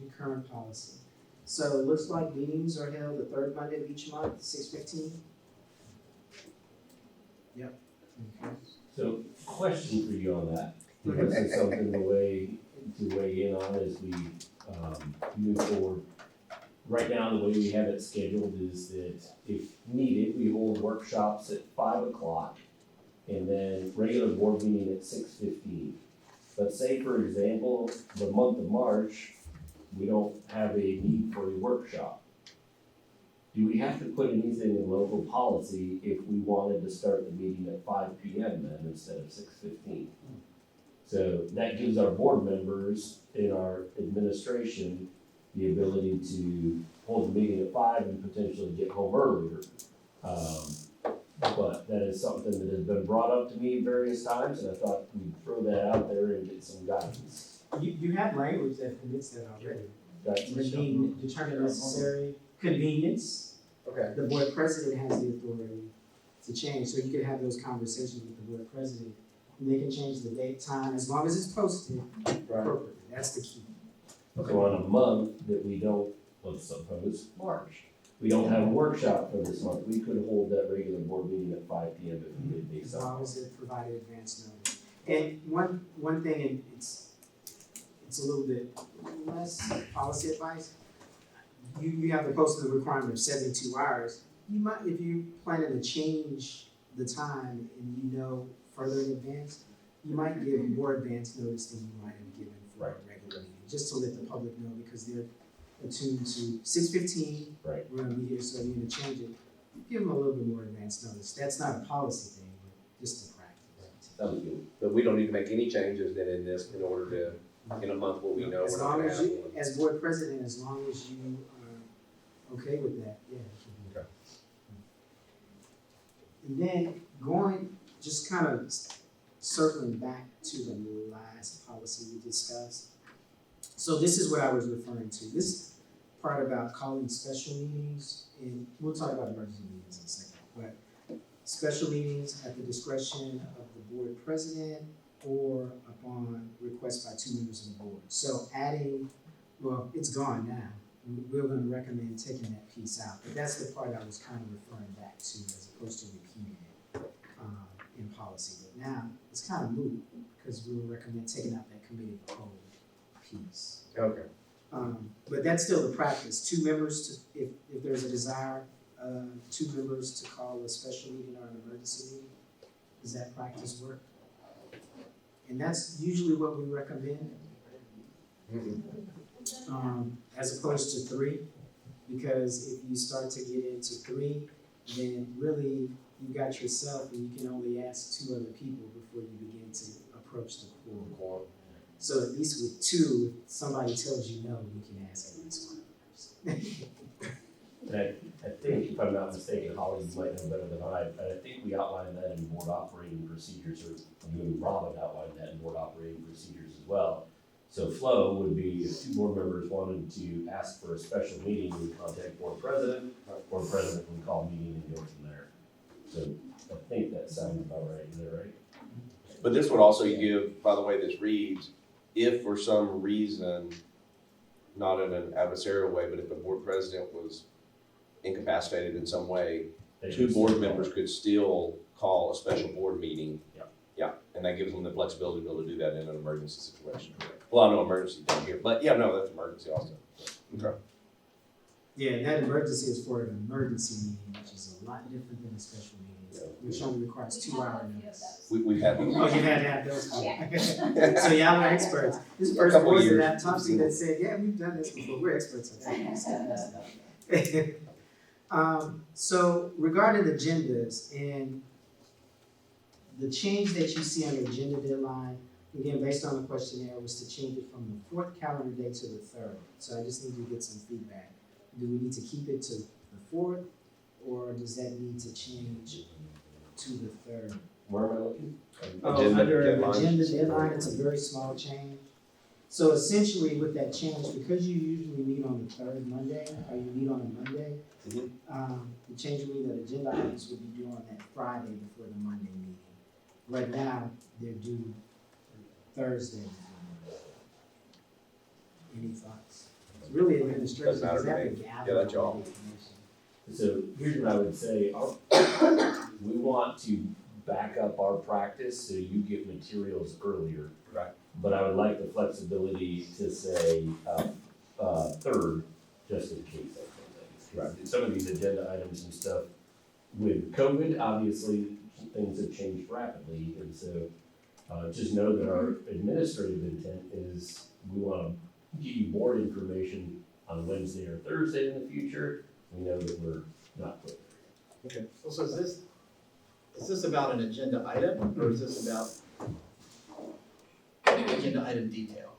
Your current policy. So it looks like meetings are held the third Monday of each month, 6:15. Yep. Okay. So, question for you on that, because it's something to weigh in on as we, move forward. Right now, the way we have it scheduled is that if needed, we hold workshops at 5 o'clock and then regular board meeting at 6:15. But say, for example, the month of March, we don't have a need for a workshop. Do we have to put anything in local policy if we wanted to start the meeting at 5 PM then instead of 6:15? So that gives our board members in our administration the ability to hold the meeting at 5 and potentially get home earlier. But that is something that has been brought up to me various times, and I thought we'd throw that out there and get some guidance. You have language that permits that already. That's Determine necessary convenience. Okay. The board president has the authority to change, so you can have those conversations with the board president. And they can change the date, time, as long as it's posted appropriately, that's the key. So on a month that we don't, let's suppose March, we don't have a workshop for this month, we could hold that regular board meeting at 5 PM if we did As so. long as it provided advance notice. And one thing, and it's a little bit less policy advice. You have the posting requirement of 72 hours. You might, if you planning to change the time and you know further in advance, you might give more advance notice than you might have given for a regular meeting, just to let the public know, because they're attuned to 6:15. Right. We're gonna be here, so you're gonna change it. Give them a little bit more advance notice. That's not a policy thing, but just a practice. Sounds good. But we don't need to make any changes then in this in order to, in a month, what we know As we're not long gonna as have you, one. as board president, as long as you are okay with that, yeah. Okay. And then just kind of circling back to the last policy we discussed. So this is what I was referring to. This part about calling special meetings, and we'll talk about emergency meetings in a second, but special meetings at the discretion of the board president or upon request by 2 members of the board. So adding, well, it's gone now. We're gonna recommend taking that piece out, but that's the part I was kind of referring back to as opposed to repeating it in policy. But now, it's kind of moot, because we will recommend taking out that committee of the whole piece. Okay. But that's still the practice, 2 members to, if there's a desire, 2 members to call a special meeting or an emergency meeting. Does that practice work? And that's usually what we recommend, as opposed to 3, because if you start to get into 3, then really you got yourself and you can only ask 2 other people before you begin to approach the quorum. So at least with 2, if somebody tells you no, you can ask at least 1 other person. And I think, if I'm not mistaken, Holly, you might know better than I, but I think we outlined that in board operating procedures, or you and Robin outlined that in board operating procedures as well. So flow would be if 2 board members wanted to ask for a special meeting, we would contact board president would call meeting and go from there. So I think that sounds about right, is that right? But this would also give, by the way this reads, if for some reason, not in an adversarial way, but if the board president was incapacitated in some way, They 2 should board still- members could still call a special board meeting. Yeah. Yeah, and that gives them the flexibility to be able to do that in an emergency situation. Well, I know emergency down here, but yeah, no, that's emergency also. Okay. Yeah, and that emergency is for an emergency meeting, which is a lot different than a special meeting, which only requires 2-hour notice. We've had. Oh, you had to have those. Yeah. So y'all are experts. This A first couple person years. that talked to you that said, yeah, we've done this before, we're experts on that. So regarding agendas and the change that you see on the agenda deadline, again, based on the questionnaire, was to change it from the 4th calendar day to the 3rd. So I just need to get some feedback. Do we need to keep it to the 4th, or does that need to change to the 3rd? Where am I looking? Agenda Under deadline. agenda deadline, it's a very small change. So essentially with that change, because you usually meet on the 3rd Monday, or you meet on a Monday, Mhm. the change would mean that agenda items would be due on that Friday before the Monday meeting. Right now, they're due Thursday. Any thoughts? It's really administration, Doesn't matter because they to have to me. gather Yeah, that's all y'all. the information. So here's what I would say, we want to back up our practice so you get materials earlier. Right. But I would like the flexibility to say, 3rd, just in case of things. Right. Some of these agenda items and stuff, with COVID, obviously, things have changed rapidly, and so, just know that our administrative intent is, we wanna give you more information on Wednesday or Thursday in the future. We know that we're not quick. Okay. So is this about an agenda item, or is this about agenda item detail?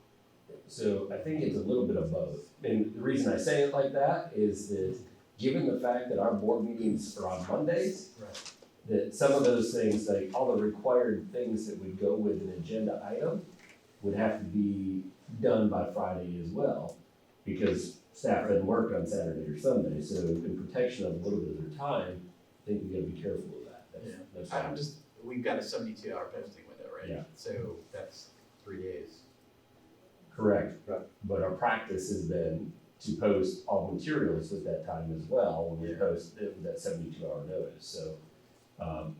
So I think it's a little bit of both. And the reason I say it like that is that, given the fact that our board meetings are on Mondays, Right. that some of those things, like all the required things that would go with an agenda item, would have to be done by Friday as well, because staff doesn't work on Saturday or Sunday. So in protection of a little bit of their time, I think we gotta be careful of that. That's all. I'm just, we've got a 72-hour posting window, right? Yeah. So that's 3 days. Correct. Right. But our practice has been to post all materials at that time as well, when we Yeah. post it with that 72-hour notice, so,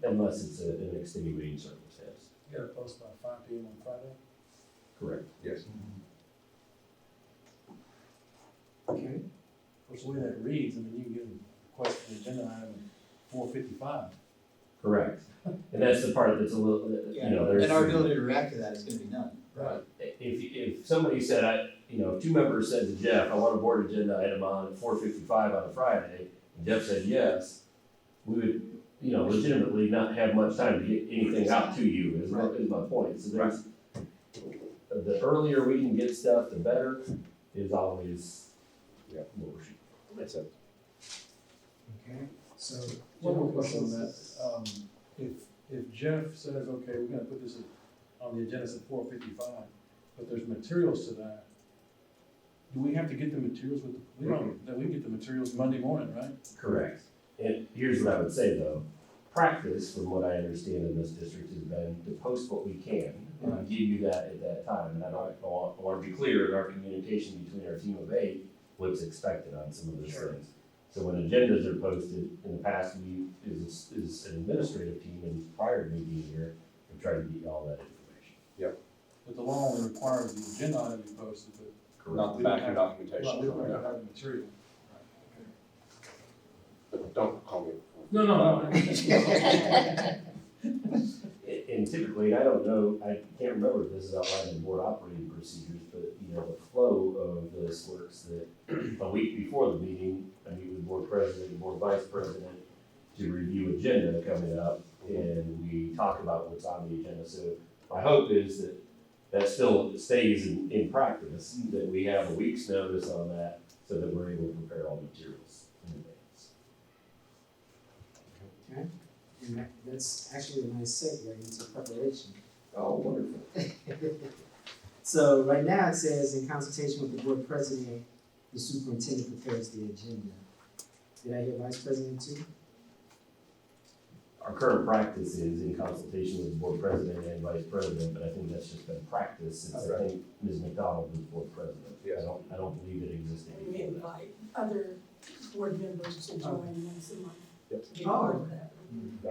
unless it's an extenuating circumstance. You gotta post by 5 PM on Friday? Correct. Yes. Okay. Which the way that reads, I mean, you can get a question agenda item at 4:55. Correct. And that's the part that's a little, you know, there's. And our ability to react to that is gonna be none. Right. If somebody said, if 2 members said to Jeff, I want a board agenda item on at 4:55 on a Friday, and Jeff said yes, we would, legitimately not have much time to get anything out to you, is my point. So there's, the earlier we can get stuff, the better, is always what we're shooting. Makes sense. Okay, so. One more question on that. If Jeff says, okay, we're gonna put this on the agenda at 4:55, but there's materials to that, do we have to get the materials with, we get the materials Monday morning, right? Correct. And here's what I would say though, practice, from what I understand in this district, has been to post what we can, and give you that at that time. And I want to be clear in our communication between our team of 8, what's expected on some of those things. So when agendas are posted, in the past, we, as an administrative team, and prior to me being here, we tried to get you all that information. But the law only requires the agenda item to be posted, but. Not the back end documentation. Well, we don't have to have the material. But don't call me. No. And typically, I don't know, I can't remember if this is outlined in board operating procedures, but the flow of this works that a week before the meeting, I meet with board president and board vice president to review agenda coming up, and we talk about what's on the agenda. So my hope is that that still stays in practice, that we have a week's notice on that, so that we're able to prepare all the materials in advance. Okay, and that's actually a nice segue into preparation. Oh, wonderful. So right now it says, in consultation with the board president, the superintendent prepares the agenda. Did I hear vice president too? Our current practice is in consultation with the board president and vice president, but I think that's just been practice since I think Ms. McDonald was board president. Yes. I don't believe it existed And we before that. invite other board members to join once a month. Yep. To be part of that.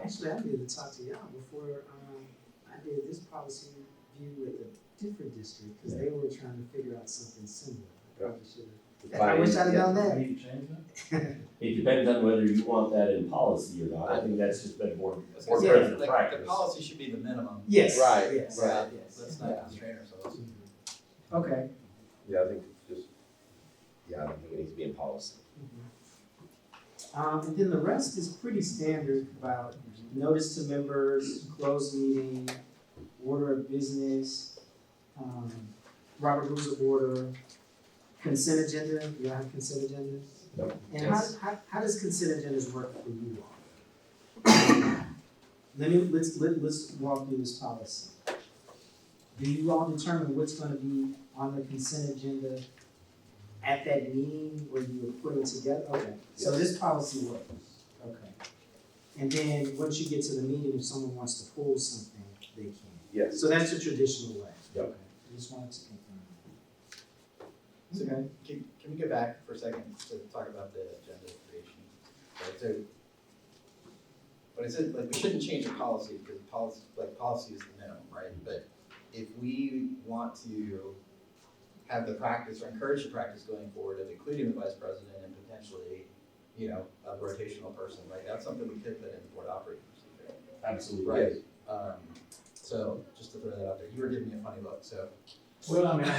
Actually, I needed to talk to y'all before, I did this policy review with a different district, because they were trying to figure out something similar. I probably should've- I wish I'd done Do that. we need to change that? It depends on whether you want that in policy or not. I think that's just been board I was gonna say, president like, practice. the policy should be the minimum. Yes. Right, Yes. right. Yes. Let's not constrain ourselves. Okay. Yeah, I think it's just, I don't think it needs to be in policy. And then the rest is pretty standard about notice to members, closed meeting, order of business, Robert Rules of Order, consent agenda. You have consent agendas? No. And Yes. how does consent agendas work for you all? Let's walk through this policy. Do you all determine what's gonna be on the consent agenda at that meeting where you are putting together? Okay, so this policy works, okay. And then once you get to the meeting, if someone wants to pull something, they can. Yes. So that's the traditional way? Yep. Okay, I just wanted to confirm. So Okay. can we go back for a second to talk about the agenda creation? Right, so, when I said, like, we shouldn't change the policy, because policy is the minimum, right? But if we want to have the practice, or encourage the practice going forward of including the vice president and potentially, a rotational person, right? That's something we could put in the board operating procedure. Absolutely. Right. So, just to throw that out there, you were giving me a funny look, so. Well, I mean, I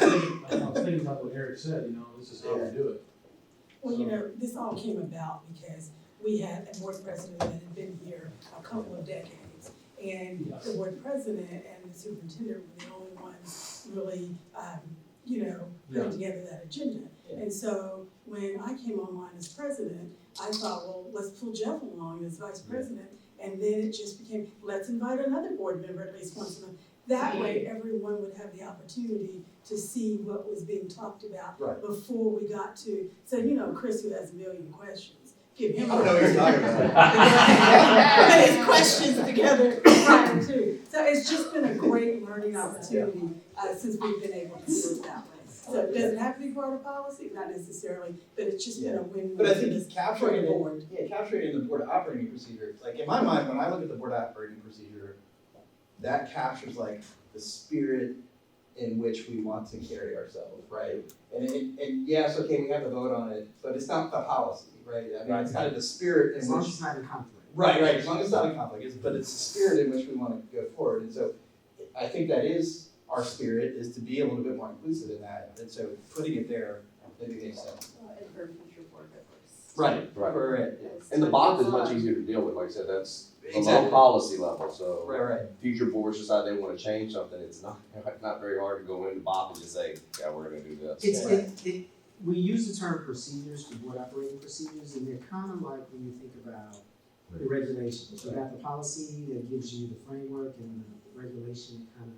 was thinking about what Eric said, this is how we do it. Well, this all came about because we had a board president that had been here a couple of decades. And the board president and the superintendent were the only ones really, putting together that agenda. And so when I came online as president, I thought, well, let's pull Jeff along as vice president. And then it just became, let's invite another board member at least once a month. That way, everyone would have the opportunity to see what was being talked about Right. before we got to, so Chris, who has a million questions, give him. I don't know what you're talking about. Put his questions together prior to. So it's just been a great learning opportunity, since we've been able to do it that way. So it doesn't have to be part of policy, not necessarily, but it's just been a win-win. But I think it's capturing for the it, board. capturing it in the board operating procedure. Like, in my mind, when I look at the board operating procedure, that captures like the spirit in which we want to carry ourselves, right? And yes, okay, we have to vote on it, but it's not the policy, right? I mean, it's kind of the spirit As in long which. as it's not in conflict. Right, as long as it's not in conflict, but it's the spirit in which we want to go forward. And so I think that is our spirit, is to be a little bit more inclusive in that. And so putting it there maybe makes sense. And for future board members. Right. Right. Right. And the bond is much easier to deal with, like I said, that's, below Exactly. policy level, so. Right. Future boards decide they wanna change something, it's not very hard to go into Bob and just say, yeah, we're gonna do this. We use the term procedures for board operating procedures, and they're kind of like when you think about the regulations. You got the policy that gives you the framework, and the regulation kind of,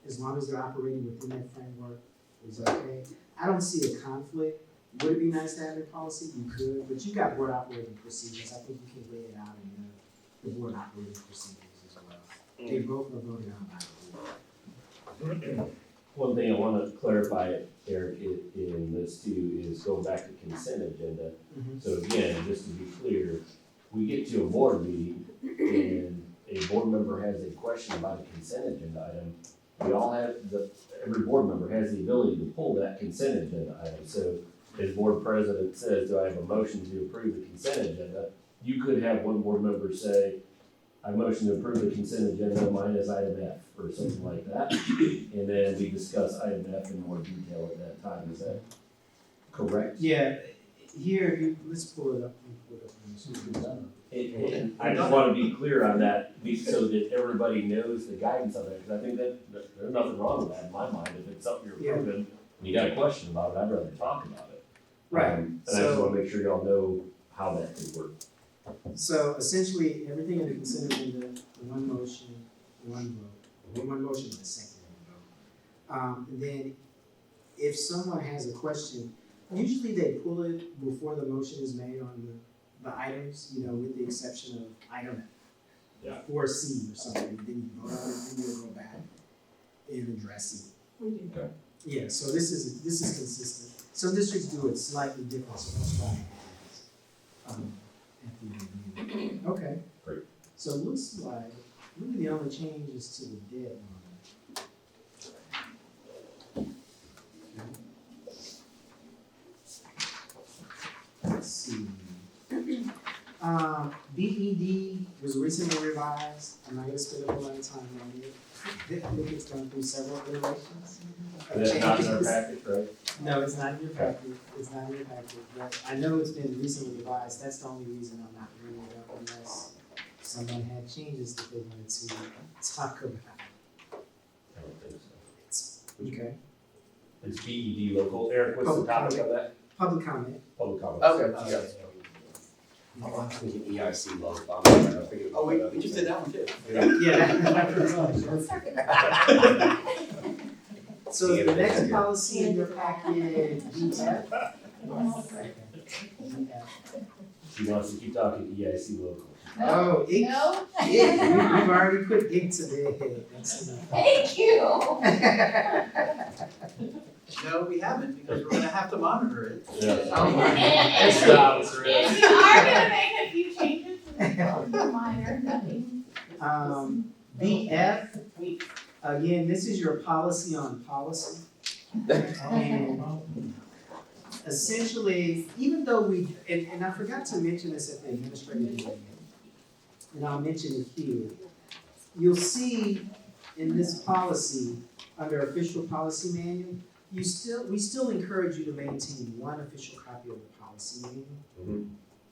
as long as they're operating within that framework, is okay. I don't see a conflict. Would it be nice to have a policy? You could, but you got board operating procedures. I think you can lay it out in the board operating procedures as well. They both are voted on by the board. One thing I wanna clarify, Eric, in this too, is going back to consent agenda. Mhm. So again, just to be clear, we get to a board meeting and a board member has a question about a consent agenda item. We all have, every board member has the ability to pull that consent agenda item. So as board president says, do I have a motion to approve the consent agenda? You could have one board member say, I motion to approve the consent agenda minus item F or something like that. And then we discuss item F in more detail at that time. Is that correct? Yeah, here, let's pull it up. And I just wanna be clear on that, so that everybody knows the guidance of it, because I think that there's nothing wrong with that in my mind. If it's something you're approving, and you got a question about it, I'd rather talk about it. Right, And I just wanna make sure y'all know how that could work. so essentially, everything in the consent agenda, one motion, one vote, one motion and a second vote. And then if someone has a question, usually they pull it before the motion is made on the items, with the exception of item Yeah. 4C or something, then you vote on it, and you'll go back and address it. We do. Yeah, so this is consistent. Some districts do it slightly different, so that's why. At the review. Okay. Great. So it looks like, really the only change is to the deadline. Let's see. BED was recently revised. I'm not gonna spend a whole lot of time on it. I think it's gone through several iterations. of That's not in our changes. package, right? No, it's not in your packet, but I know it's been recently revised, that's the only reason I'm not bringing it up unless someone had changes that they wanted to talk about. I don't think so. It's, okay, It's BED local. Eric, what's the topic of that? public comment. Public comment. Okay, yeah. Oh, I'm thinking EIC low, I'm thinking. Oh, we just did that one too. Yeah. So the next policy in your packet, DF. She wants to keep talking EIC local. Oh, it, No? we've already put it to bed. That's enough. Thank you. No, we haven't, because we're gonna have to monitor it. Yeah. Oh my. And Stop, and we are gonna make a few changes, minor, nothing. BF, again, this is your policy on policy. And essentially, even though and I forgot to mention this at the administrative meeting, and I'll mention it here. You'll see in this policy, under official policy manual, we still encourage you to maintain one official copy of the policy manual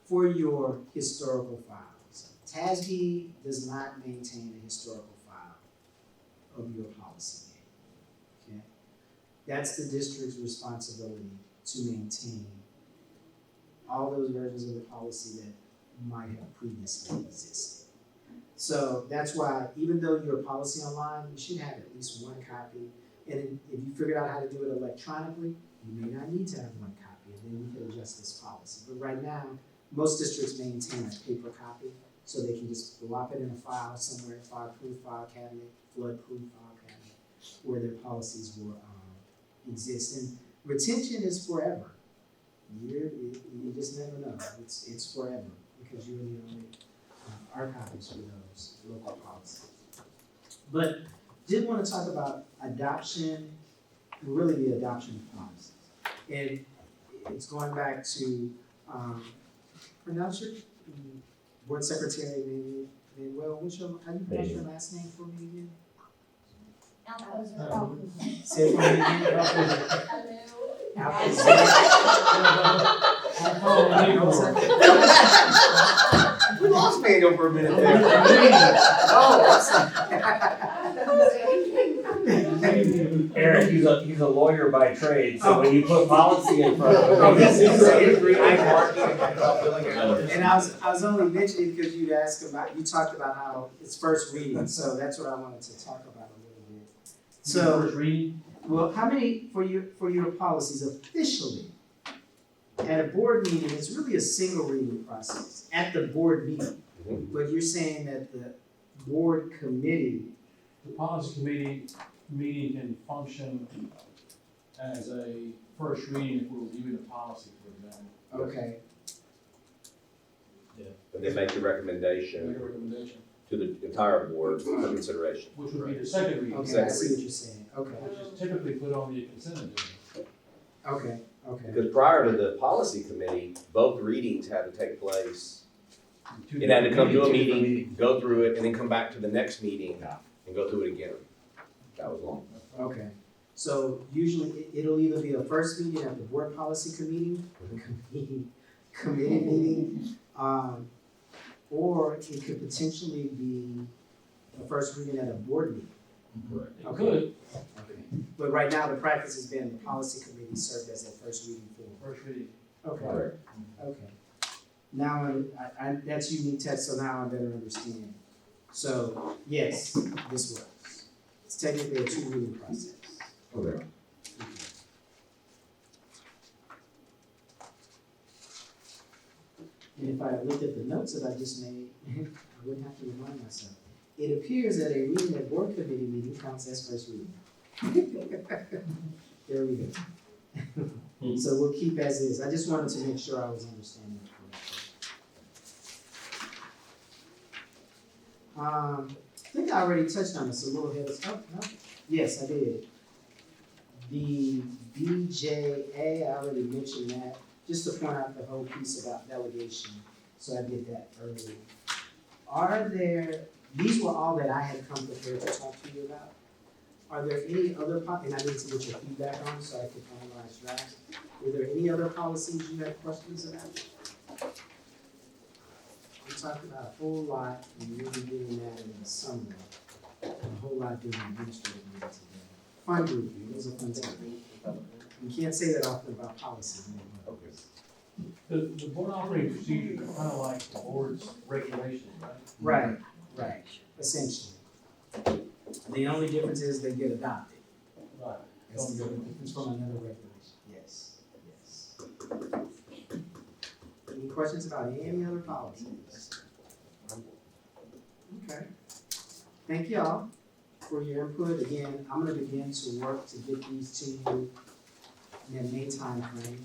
for your historical files. TASB does not maintain a historical file of your policy manual, okay? That's the district's responsibility to maintain all those versions of the policy that might have previously existed. So that's why, even though your policy online, you should have at least one copy. And if you figure out how to do it electronically, you may not need to have one copy, and then we can adjust this policy. But right now, most districts maintain a paper copy, so they can just plop it in a file somewhere, fire-proof file cabinet, flood-proof file cabinet, where their policies will exist. And retention is forever. You just never know. It's forever, because you're the only archives for those local policies. But did want to talk about adoption, really the adoption of policies. And it's going back to, pronounce your board secretary, Manuel, how do you pronounce your last name for me again? Say it for me again. We lost Manuel for a minute there. Oh, I'm sorry. Eric, he's a lawyer by trade, so when you put policy in front of him. Oh, this is agree. And And I was only mentioning because you talked about how it's first reading, so that's what I wanted to talk about a little bit. So, First reading, well, how many, for your policies officially, at a board meeting, it's really a single reading process, at the board meeting. But you're saying that the board committee, the policy committee meeting can function as a first reading if we're reviewing a policy, for example. okay, And then make the Make recommendation a recommendation, to the entire board for consideration. which would be the second reading, okay, I Second see reading. what you're saying, okay, which is typically put on the consent agenda. okay, okay. Because prior to the policy committee, both readings had to take place. Two It had to come to a Two different meeting, go through it, and then come back to the next meeting and go through it again. That was long. Okay, so usually it'll either be a first meeting at the board policy committee meeting, or it could potentially be a first reading at a board meeting. Correct. It Okay. could, Okay, but right now the practice has been the policy committee served as that first reading for. first reading. Okay, Correct. okay. Now, that's unique text, so now I better understand. So, yes, this works. It's technically a two reading process. Okay. And if I looked at the notes that I just made, I wouldn't have to remind myself. It appears that a reading at board committee meeting counts as first reading. There we go. So we'll keep as is. I just wanted to make sure I was understanding it correctly. I think I already touched on this a little bit. Oh, no? Yes, I did. The BJA, I already mentioned that, just to point out the whole piece about delegation. So I did that earlier. These were all that I had come prepared to talk to you about. Are there any other, and I need to get your feedback on so I can finalize drafts. Were there any other policies you had questions about? We talked about a whole lot, and really getting that in the summary. And a whole lot during the administrative meeting today. Fun group, it was a fun time. You can't say that often about policy. Okay. The board operating procedures are kind of like the board's regulations, right? Right, essentially. The only difference is they get adopted. Right. That's the only difference from another regulation. Yes. Any questions about any other policies? Okay. Thank y'all for your input. Again, I'm gonna begin to work to get these to you in a May timeframe.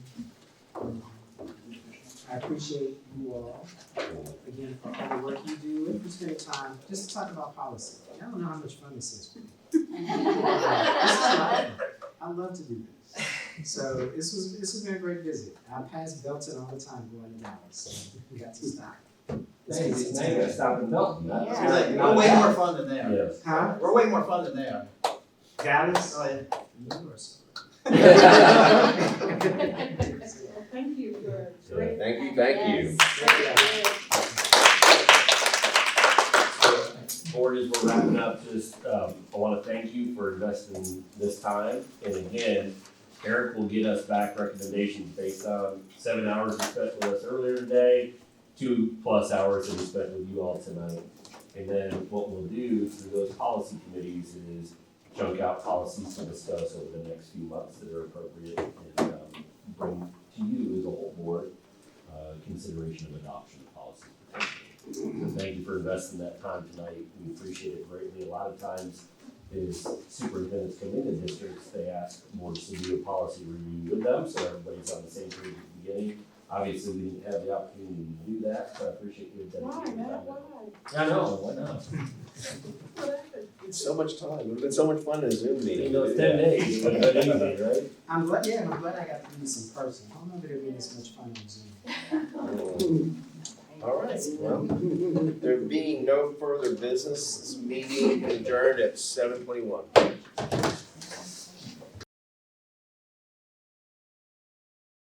I appreciate you all, again, for all the work you do and for spending time just to talk about policy. I don't know how much fun this is for me. This is a lot of fun. I love to do this. So this has been a great visit. I pass Belton all the time going to Dallas, so we got to stop. Now you gotta stop in Belton. Yeah. We're way more fun than they are. Yes. Huh? We're way more fun than they are. Dallas? Oh, yeah. You are so Thank you for Thank you. Board, as we're wrapping up, just, I wanna thank you for investing this time. And again, Eric will get us back recommendations based on 7 hours he spent with us earlier today, 2+ hours that he spent with you all tonight. And then what we'll do through those policy committees is chunk out policies to discuss over the next few months that are appropriate and bring to you as a whole board consideration of adoption of policy. So thank you for investing that time tonight. We appreciate it greatly. A lot of times is superintendents come into districts, they ask boards to do a policy review with them, so everybody's on the same page at the beginning. Obviously, we didn't have the opportunity to do that, so I appreciate you dedicating time. I know, why not? It's so much time. It would have been so much fun in a Zoom meeting. In those 10 days, it would have been easy, right? I'm glad I got to do this in person. I don't know if it'll be this much fun on Zoom. All right, well, there being no further business, this meeting adjourned at 7:21.